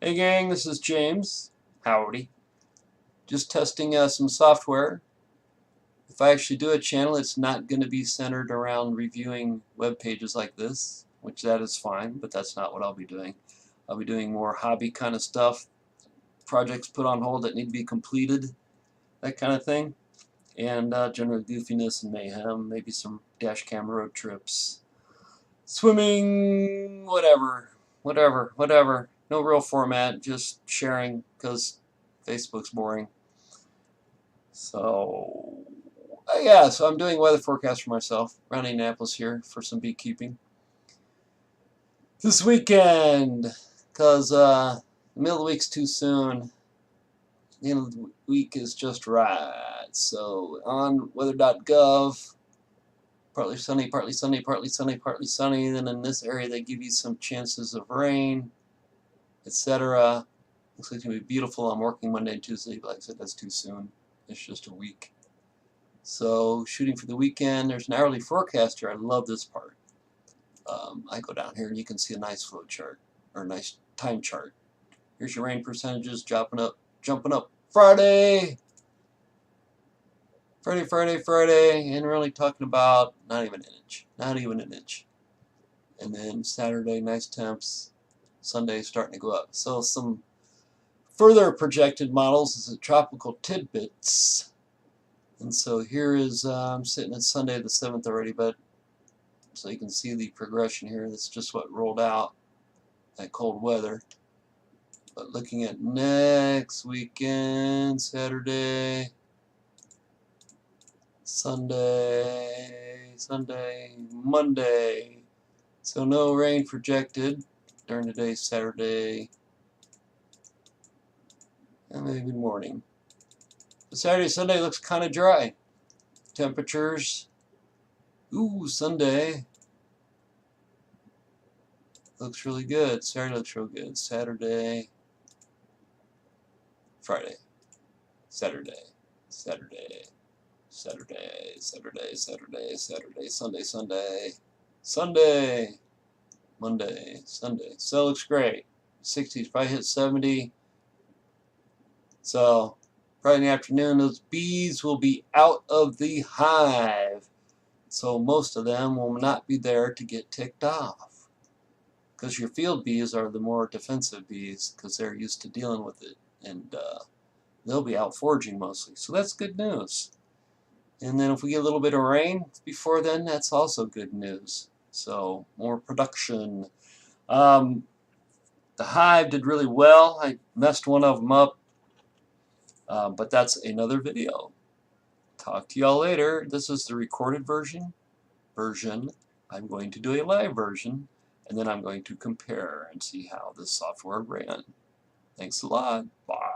Hey gang, this is James. Howdy. Just testing some software. If I actually do a channel, it's not going to be centered around reviewing web pages like this, which that is fine, but that's not what I'll be doing. I'll be doing more hobby kind of stuff, projects put on hold that need to be completed, that kind of thing, and general goofiness and mayhem, maybe some dash cam road trips, swimming, whatever. No real format, just sharing because Facebook's boring. So, yeah, so I'm doing weather forecast for myself around Indianapolis here for some beekeeping this weekend because the middle of the week's too soon. The end of the week is just right. So on weather.gov, partly sunny, partly sunny, partly sunny, partly sunny. Then in this area they give you some chances of rain, etc. Looks like it's going to be beautiful. I'm working Monday and Tuesday, but like I said, that's too soon. It's just a week. So shooting for the weekend. There's an hourly forecast here. I love this part. I go down here and you can see a nice flow chart or a nice time chart. Here's your rain percentages jumping up. Friday, and we're only talking about not even an inch. And then Saturday, nice temps. Sunday starting to go up. So some further projected models is a tropical tidbits. And so here is, I'm sitting at Sunday the 7th already, but so you can see the progression here. That's just what rolled out, that cold weather. But looking at next weekend, Saturday, Sunday, Monday. So no rain projected during the day, Saturday, and maybe morning. But Saturday, Sunday looks kind of dry. Temperatures, Sunday looks really good. Saturday looks real good. Saturday, Friday, Saturday, Saturday, Saturday, Saturday, Saturday, Saturday, Sunday, Monday, Sunday. So it looks great. 60s, probably hit 70. So Friday in the afternoon, those bees will be out of the hive. So most of them will not be there to get ticked off. Because your field bees are the more defensive bees because they're used to dealing with it. And they'll be out foraging mostly. So that's good news. And then if we get a little bit of rain before then, that's also good news. So more production. The hive did really well. I messed one of them up. But that's another video. Talk to y'all later. This is the recorded version. I'm going to do a live version, and then I'm going to compare and see how this software ran. Thanks a lot. Bye.